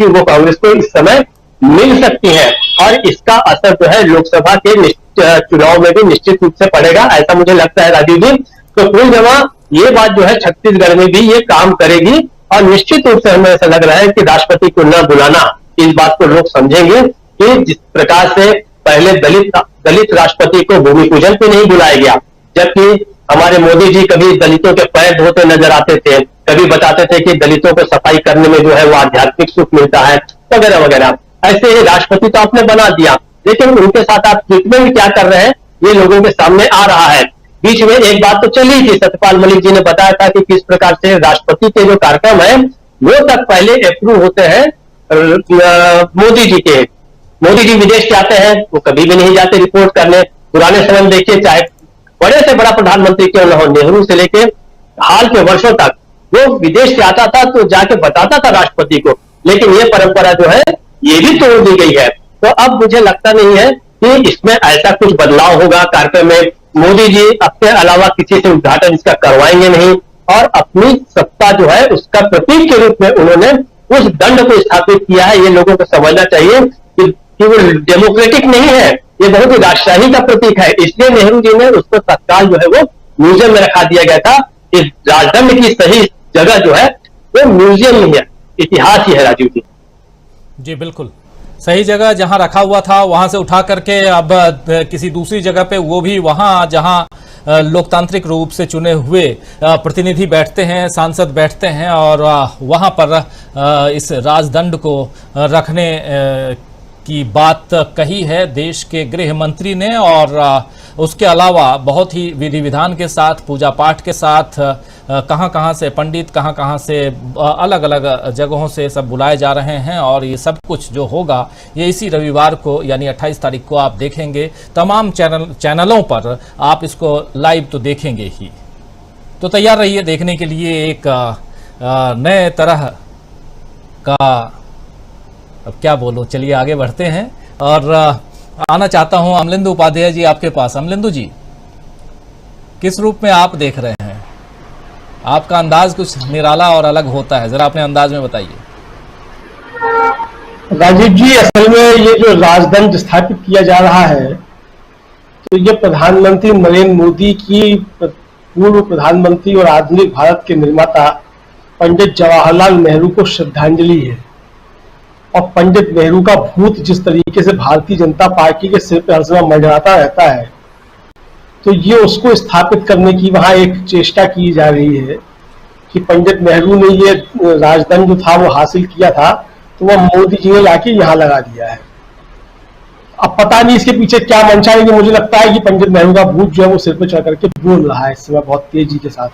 कि वो कांग्रेस को इस समय मिल सकती है, और इसका असर जो है लोकसभा के चुनाव में भी निश्चित रूप से पड़ेगा, ऐसा मुझे लगता है राजीव जी। तो कुल जमा ये बात जो है छत्तीसगढ़ में भी ये काम करेगी, और निश्चित रूप से हमें ऐसा लग रहा है कि राष्ट्रपति को न बुलाना, इस बात को लोग समझेंगे कि जिस प्रकार से पहले दलित राष्ट्रपति को भूमि पूजन पे नहीं बुलाया गया, जबकि हमारे मोदी जी कभी दलितों के पैर धोते नजर आते थे, कभी बताते थे कि दलितों को सफाई करने में जो है वो आध्यात्मिक सुख मिलता है, वगैरह वगैरह। ऐसे ही राष्ट्रपति तो आपने बना दिया, लेकिन उनके साथ आप ट्रीटमेंट क्या कर रहे हैं ये लोगों के सामने आ रहा है। बीच में एक बात तो चली थी, सत्यपाल मलिक जी ने बताया था कि किस प्रकार से राष्ट्रपति के जो कार्यक्रम है वो तक पहले अप्रूव होते हैं मोदी जी के। मोदी जी विदेश जाते हैं, वो कभी भी नहीं जाते रिपोर्ट करने। पुराने समय में देखिए, चाहे बड़े से बड़ा प्रधानमंत्री क्यों न हो, नेहरू से लेके हाल के वर्षों तक वो विदेश से आता था तो जाके बताता था राष्ट्रपति को, लेकिन ये परंपरा जो है ये भी तोड़ दी गई है। तो अब मुझे लगता नहीं है कि इसमें ऐसा कुछ बदलाव होगा कार्यक्रम में। मोदी जी अपने अलावा किसी से उद्घाटन इसका करवाएंगे नहीं, और अपनी सत्ता जो है उसका प्रतीक के रूप में उन्होंने उस दंड को स्थापित किया है। ये लोगों को समझना चाहिए कि वो डेमोक्रेटिक नहीं है, ये बहुत ही राजशाही का प्रतीक है। इसलिए नेहरू जी ने उसको तत्काल जो है वो म्यूजियम में रखा दिया गया था। इस राजदंड की सही जगह जो है वो म्यूजियम नहीं है, इतिहास ही है राजीव जी। जी बिल्कुल सही जगह जहां रखा हुआ था वहां से उठा करके अब किसी दूसरी जगह पे, वो भी वहां जहां लोकतांत्रिक रूप से चुने हुए प्रतिनिधि बैठते हैं, सांसद बैठते हैं, और वहां पर इस राजदंड को रखने की बात कही है देश के गृह मंत्री ने। और उसके अलावा बहुत ही विधि विधान के साथ, पूजा पाठ के साथ, कहां से पंडित, कहां से अलग अलग जगहों से सब बुलाए जा रहे हैं। और ये सब कुछ जो होगा ये इसी रविवार को यानी 28 तारीख को आप देखेंगे। तमाम चैनलों पर आप इसको लाइव तो देखेंगे ही, तो तैयार रहिए देखने के लिए एक नए तरह का। अब क्या बोलूं, चलिए आगे बढ़ते हैं और आना चाहता हूं अमलेंदु उपाध्याय जी आपके पास। अमलेंदु जी, किस रूप में आप देख रहे हैं? आपका अंदाज कुछ निराला और अलग होता है, जरा अपने अंदाज में बताइए। राजीव जी, असल में ये जो राजदंड स्थापित किया जा रहा है, तो ये प्रधानमंत्री नरेंद्र मोदी की पूर्व प्रधानमंत्री और आधुनिक भारत के निर्माता पंडित जवाहरलाल नेहरू को श्रद्धांजलि है। और पंडित नेहरू का भूत जिस तरीके से भारतीय जनता पार्टी के सिर पर हर समय मंडराता रहता है, तो ये उसको स्थापित करने की वहां एक चेष्टा की जा रही है कि पंडित नेहरू ने ये राजदंड जो था वो हासिल किया था, तो वह मोदी जी ने लाके यहाँ लगा दिया है। अब पता नहीं इसके पीछे क्या मंशा है, कि मुझे लगता है कि पंडित नेहरू का भूत जो है वो सिर पर चढ़ करके बोल रहा है इस समय बहुत तेजी के साथ।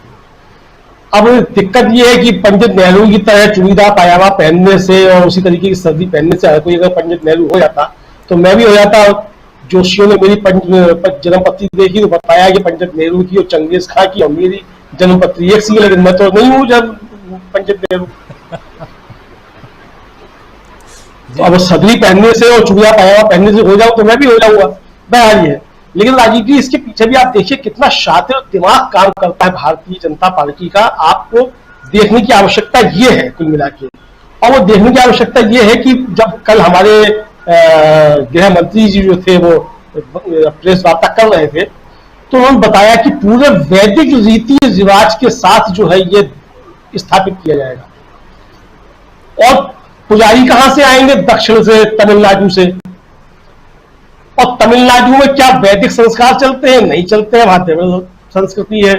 अब दिक्कत ये है कि पंडित नेहरू की तरह चूड़ीदार पायजामा पहनने से और उसी तरीके की सर्दी पहनने से हर कोई अगर पंडित नेहरू हो जाता तो मैं भी हो जाता। जोशियों ने मेरी जन्मपत्री देखी तो बताया कि पंडित नेहरू की और चंगेज खां की और मेरी जन्मपत्री एक सी, लेकिन मैं तो नहीं हूँ जब पंडित नेहरू। अब सदरी पहनने से और चूड़ीदार पायजामा पहनने से हो जाऊं तो मैं भी हो जाऊंगा, बहरहाल है। लेकिन राजीव जी, इसके पीछे भी आप देखिए कितना शातिर दिमाग काम करता है भारतीय जनता पार्टी का। आपको देखने की आवश्यकता ये है कुल मिला के, और वो देखने की आवश्यकता ये है कि जब कल हमारे गृह मंत्री जी जो थे वो प्रेस वार्ता कर रहे थे, तो उन्होंने बताया कि पूरे वैदिक रीति रिवाज के साथ जो है ये स्थापित किया जाएगा। और पुजारी कहां से आएंगे? दक्षिण से, तमिलनाडु से। और तमिलनाडु में क्या वैदिक संस्कार चलते हैं? नहीं चलते हैं, वहां द्रविड़ संस्कृति है।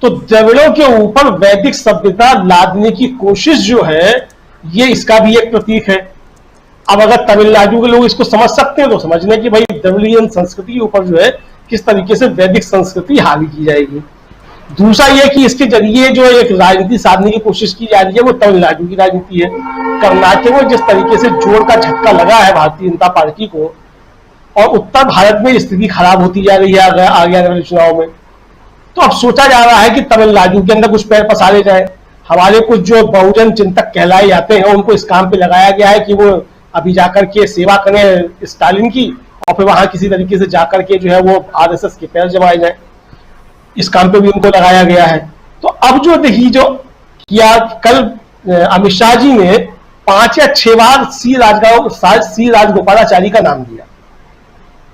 तो द्रविड़ों के ऊपर वैदिक सभ्यता लादने की कोशिश जो है ये इसका भी एक प्रतीक है। अब अगर तमिलनाडु के लोग इसको समझ सकते हैं तो समझने कि भाई द्रविड़ियन संस्कृति के ऊपर जो है किस तरीके से वैदिक संस्कृति हावी की जाएगी। दूसरा यह कि इसके जरिए जो एक राजनीति साधने की कोशिश की जा रही है वो तमिलनाडु की राजनीति है। कर्नाटक में जिस तरीके से जोर का झटका लगा है भारतीय जनता पार्टी को, और उत्तर भारत में स्थिति खराब होती जा रही है आगे आने वाले चुनाव में, तो अब सोचा जा रहा है कि तमिलनाडु के अंदर कुछ पैर पसारे जाए। हमारे कुछ जो बहुजन चिंतक कहलाए जाते हैं उनको इस काम पे लगाया गया है कि वो अभी जाकर के सेवा करें स्टालिन की, और फिर वहां किसी तरीके से जाकर के जो है वो आरएसएस के पैर जमाए जाए। इस काम पे भी उनको लगाया गया है। तो अब जो देखिए जो किया कल अमित शाह जी ने 5 या 6 बार सी राजगोपालाचारी का नाम दिया।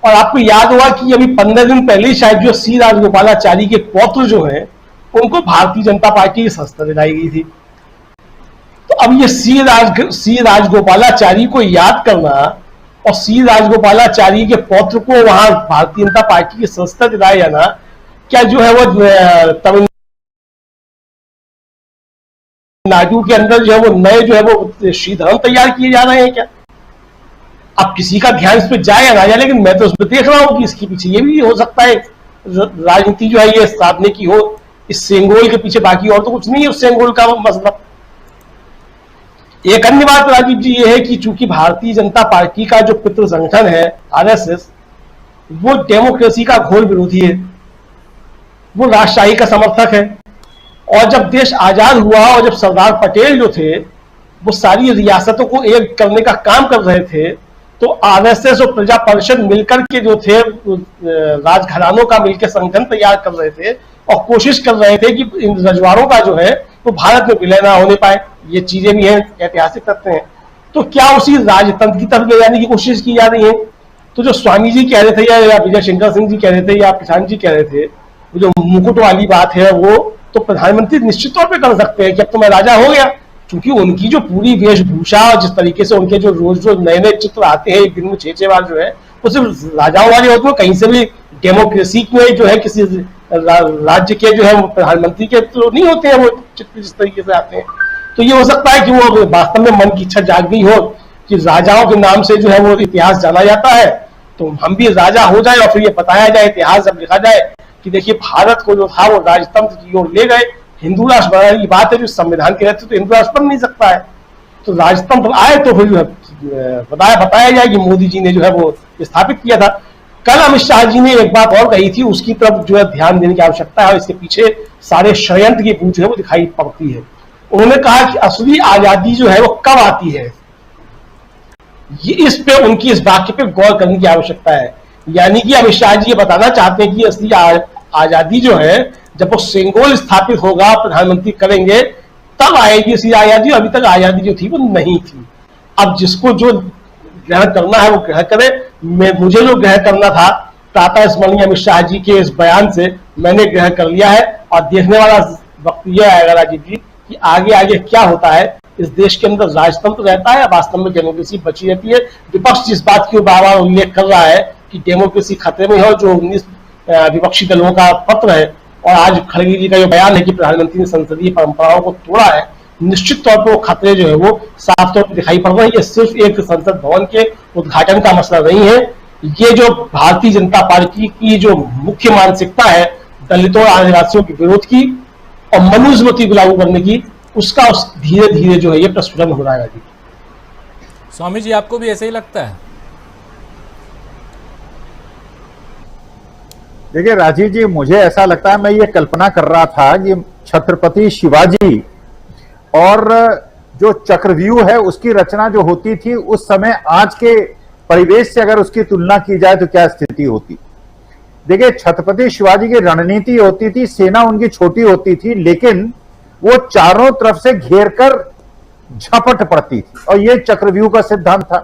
और आपको याद होगा कि अभी 15 दिन पहले ही शायद जो सी राजगोपालाचारी के पौत्र जो हैं उनको भारतीय जनता पार्टी की संस्था दिलाई गई थी। तो अब ये सी राजगोपालाचारी को याद करना और सी राजगोपालाचारी के पौत्र को वहां भारतीय जनता पार्टी की संस्था दिलाया जाना, क्या जो है वो तमिलनाडु के अंदर जो है वो नए जो है वो श्रीधरन तैयार किए जा रहे हैं क्या? अब किसी का ध्यान इस पर जाए या ना जाए, लेकिन मैं तो उसमें देख रहा हूं कि इसके पीछे ये भी हो सकता है राजनीति जो है ये साधने की हो इस सेंगोल के पीछे, बाकी और तो कुछ नहीं है उस सेंगोल का मतलब। एक अन्य बात राजीव जी ये है कि चूंकि भारतीय जनता पार्टी का जो पितृ संगठन है आरएसएस, वो डेमोक्रेसी का घोर विरोधी है, वो राजशाही का समर्थक है। और जब देश आजाद हुआ और जब सरदार पटेल जो थे वो सारी रियासतों को एक करने का काम कर रहे थे, तो आरएसएस और प्रजा परिषद मिलकर के जो थे राजघरानों का मिलकर संगठन तैयार कर रहे थे और कोशिश कर रहे थे कि इन रजवाड़ों का जो है वो भारत में विलय ना होने पाए। ये चीजें भी हैं, ऐतिहासिक तथ्य हैं। तो क्या उसी राजतंत्र की तरफ ले जाने की कोशिश की जा रही है? तो जो स्वामी जी कह रहे थे या विजय शंकर सिंह जी कह रहे थे या किसान जी कह रहे थे, वो जो मुकुट वाली बात है वो तो प्रधानमंत्री निश्चित तौर पर कर सकते हैं कि अब तो मैं राजा हो गया, क्योंकि उनकी जो पूरी वेशभूषा और जिस तरीके से उनके जो रोज नए नए चित्र आते हैं एक दिन में 6-6 बार जो है, वो सिर्फ राजाओं वाले होते हैं, कहीं से भी डेमोक्रेसी में जो है किसी राज्य के जो है वो प्रधानमंत्री के तो नहीं होते हैं वो चित्र जिस तरीके से आते हैं। तो ये हो सकता है कि वो वास्तव में मन की इच्छा जाग गई हो कि राजाओं के नाम से जो है वो इतिहास जाना जाता है, तो हम भी राजा हो जाए और फिर ये बताया जाए, इतिहास जब लिखा जाए कि देखिए भारत को जो था वो राजतंत्र की ओर ले गए, हिंदू राष्ट्र बनाने की बात है, जो संविधान के रहते तो हिंदू राष्ट्र बन नहीं सकता है। तो राजतंत्र आए तो फिर बताया जाए कि मोदी जी ने जो है वो स्थापित किया था। कल अमित शाह जी ने एक बात और कही थी, उसकी तरफ जो है ध्यान देने की आवश्यकता है और इसके पीछे सारे षड्यंत्र की पूंछ है वो दिखाई पड़ती है। उन्होंने कहा कि असली आजादी जो है वो कब आती है, ये इस पे उनकी इस वाक्य पे गौर करने की आवश्यकता है। यानी कि अमित शाह जी ये बताना चाहते हैं कि असली आजादी जो है जब वो सेंगोल स्थापित होगा, प्रधानमंत्री करेंगे, तब आएगी असली आजादी। अभी तक आजादी जो थी वो नहीं थी। अब जिसको जो ग्रहण करना है वो ग्रहण करे। मुझे जो ग्रहण करना था प्रातः स्मरणीय अमित शाह जी के इस बयान से मैंने ग्रहण कर लिया है। और देखने वाला वक्त यह आएगा राजीव जी कि आगे आगे क्या होता है, इस देश के अंदर राजतंत्र रहता है या वास्तव में डेमोक्रेसी बची रहती है। विपक्ष जिस बात की बार बार उल्लेख कर रहा है कि डेमोक्रेसी खतरे में है, और जो 19 विपक्षी दलों का पत्र है और आज खड़गे जी का जो बयान है कि प्रधानमंत्री ने संसदीय परंपराओं को तोड़ा है, निश्चित तौर पर वो खतरे जो है वो साफ तौर पर दिखाई पड़ रहे हैं। ये सिर्फ एक संसद भवन के उद्घाटन का मसला नहीं है, ये जो भारतीय जनता पार्टी की जो मुख्य मानसिकता है दलितों और आदिवासियों के विरोध की और मनुस्मृति को लागू करने की, उसका धीरे धीरे जो है ये प्रस्फुटन हो रहा है। स्वामी जी आपको भी ऐसे ही लगता है? देखिए राजीव जी, मुझे ऐसा लगता है, मैं ये कल्पना कर रहा था कि छत्रपति शिवाजी और जो चक्रव्यूह है उसकी रचना जो होती थी उस समय आज के परिवेश से अगर उसकी तुलना की जाए तो क्या स्थिति होती। देखिए छत्रपति शिवाजी की रणनीति होती थी, सेना उनकी छोटी होती थी, लेकिन वो चारों तरफ से घेर कर झपट पड़ती थी। और ये चक्रव्यूह का सिद्धांत था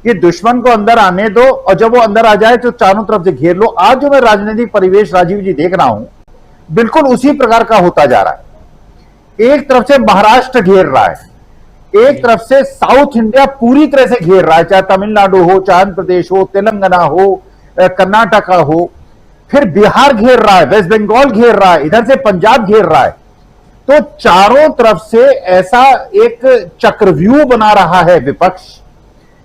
कि दुश्मन को अंदर आने दो और जब वो अंदर आ जाए तो चारों तरफ से घेर लो। आज जो मैं राजनीतिक परिवेश राजीव जी देख रहा हूं, बिल्कुल उसी प्रकार का होता जा रहा है। एक तरफ से महाराष्ट्र घेर रहा है, एक तरफ से साउथ इंडिया पूरी तरह से घेर रहा है, चाहे तमिलनाडु हो, चाहे आंध्र प्रदेश हो, तेलंगाना हो, कर्नाटका हो, फिर बिहार घेर रहा है, वेस्ट बंगाल घेर रहा है, इधर से पंजाब घेर रहा है। तो चारों तरफ से ऐसा एक चक्रव्यूह बना रहा है विपक्ष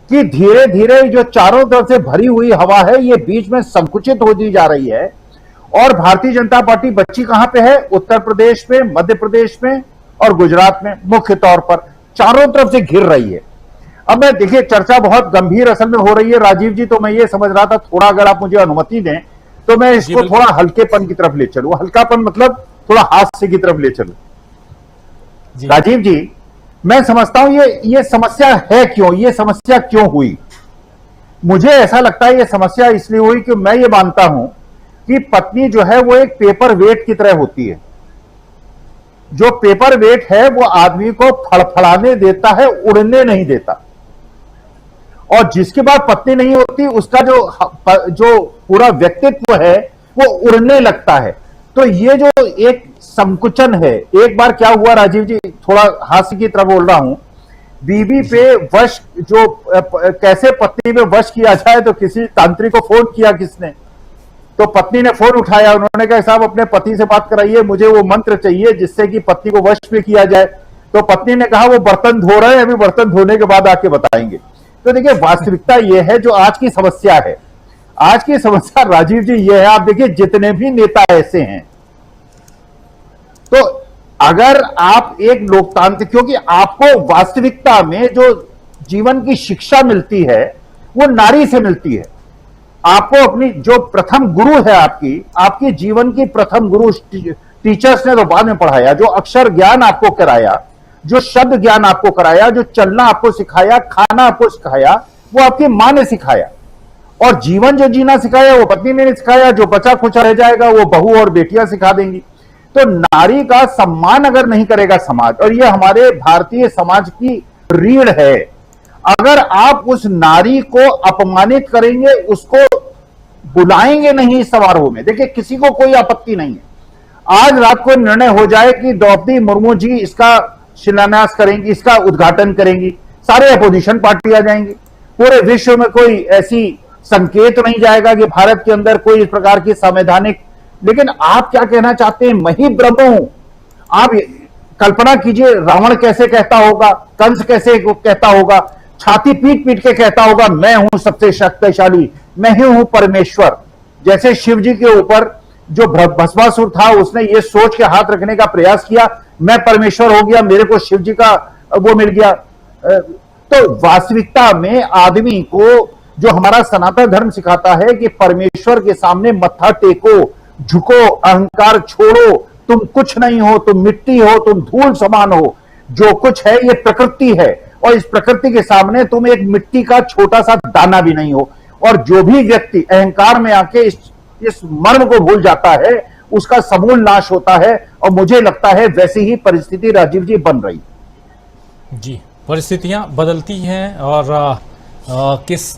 कि धीरे धीरे जो चारों तरफ से भरी हुई हवा है ये बीच में संकुचित होती जा रही है। और भारतीय जनता पार्टी बच्ची कहां पे है? उत्तर प्रदेश में, मध्य प्रदेश में और गुजरात में मुख्य तौर पर चारों तरफ से घिर रही है। अब मैं देखिए चर्चा बहुत गंभीर असल में हो रही है राजीव जी, तो मैं ये समझ रहा था थोड़ा अगर आप मुझे अनुमति दें तो मैं इसको थोड़ा हल्केपन की तरफ ले चलूं। हल्कापन मतलब थोड़ा हास्य की तरफ ले चलूं। राजीव जी, मैं समझता हूं ये समस्या है क्यों, ये समस्या क्यों हुई। मुझे ऐसा लगता है ये समस्या इसलिए हुई कि मैं ये मानता हूं कि पत्नी जो है वो एक पेपर वेट की तरह होती है। जो पेपर वेट है वो आदमी को फड़फड़ाने देता है, उड़ने नहीं देता। और जिसके बाद पत्नी नहीं होती उसका जो पूरा व्यक्तित्व है वो उड़ने लगता है। तो ये जो एक संकुचन है, एक बार क्या हुआ राजीव जी, थोड़ा हास्य की तरफ बोल रहा हूं, बीवी पे वश जो कैसे पत्नी पे वश किया जाए, तो किसी तांत्रिक को फोन किया किसने, तो पत्नी ने फोन उठाया, उन्होंने कहा साहब अपने पति से बात कराइए, मुझे वो मंत्र चाहिए जिससे कि पत्नी को वश में किया जाए। तो पत्नी ने कहा वो बर्तन धो रहे हैं, अभी बर्तन धोने के बाद आके बताएंगे। तो देखिए वास्तविकता ये है जो आज की समस्या है। आज की समस्या राजीव जी ये है, आप देखिए जितने भी नेता ऐसे हैं, तो अगर आप एक लोकतांत्रिक, क्योंकि आपको वास्तविकता में जो जीवन की शिक्षा मिलती है वो नारी से मिलती है। आपको अपनी जो प्रथम गुरु है, आपकी जीवन की प्रथम गुरु टीचर्स ने तो बाद में पढ़ाया, जो अक्षर ज्ञान आपको कराया, जो शब्द ज्ञान आपको कराया, जो चलना आपको सिखाया, खाना आपको सिखाया, वो आपकी मां ने सिखाया। और जीवन जो जीना सिखाया वो पत्नी ने सिखाया, जो बचा खुचा रह जाएगा वो बहू और बेटियां सिखा देंगी। तो नारी का सम्मान अगर नहीं करेगा समाज, और ये हमारे भारतीय समाज की रीढ़ है, अगर आप उस नारी को अपमानित करेंगे, उसको बुलाएंगे नहीं इस समारोह में, देखिए किसी को कोई आपत्ति नहीं है। आज रात को निर्णय हो जाए कि द्रौपदी मुर्मू जी इसका शिलान्यास करेंगी, इसका उद्घाटन करेंगी, सारे अपोजिशन पार्टी आ जाएंगी, पूरे विश्व में कोई ऐसी संकेत नहीं जाएगा कि भारत के अंदर कोई इस प्रकार की संवैधानिक। लेकिन आप क्या कहना चाहते हैं, मैं ही ब्रह्म हूं। आप कल्पना कीजिए रावण कैसे कहता होगा, कंस कैसे कहता होगा, छाती पीट पीट के कहता होगा मैं हूं सबसे शक्तिशाली, मैं ही हूं परमेश्वर। जैसे शिव जी के ऊपर जो भस्मासुर था, उसने ये सोच के हाथ रखने का प्रयास किया मैं परमेश्वर हो गया, मेरे को शिव जी का वो मिल गया। तो वास्तविकता में आदमी को जो हमारा सनातन धर्म सिखाता है कि परमेश्वर के सामने मत्था टेको, झुको, अहंकार छोड़ो, तुम कुछ नहीं हो, तुम मिट्टी हो, तुम धूल समान हो, जो कुछ है ये प्रकृति है, और इस प्रकृति के सामने तुम एक मिट्टी का छोटा सा दाना भी नहीं हो। और जो भी व्यक्ति अहंकार में आके इस मर्म को भूल जाता है उसका समूल नाश होता है। और मुझे लगता है वैसी ही परिस्थिति राजीव जी बन रही। जी, परिस्थितियां बदलती हैं और किस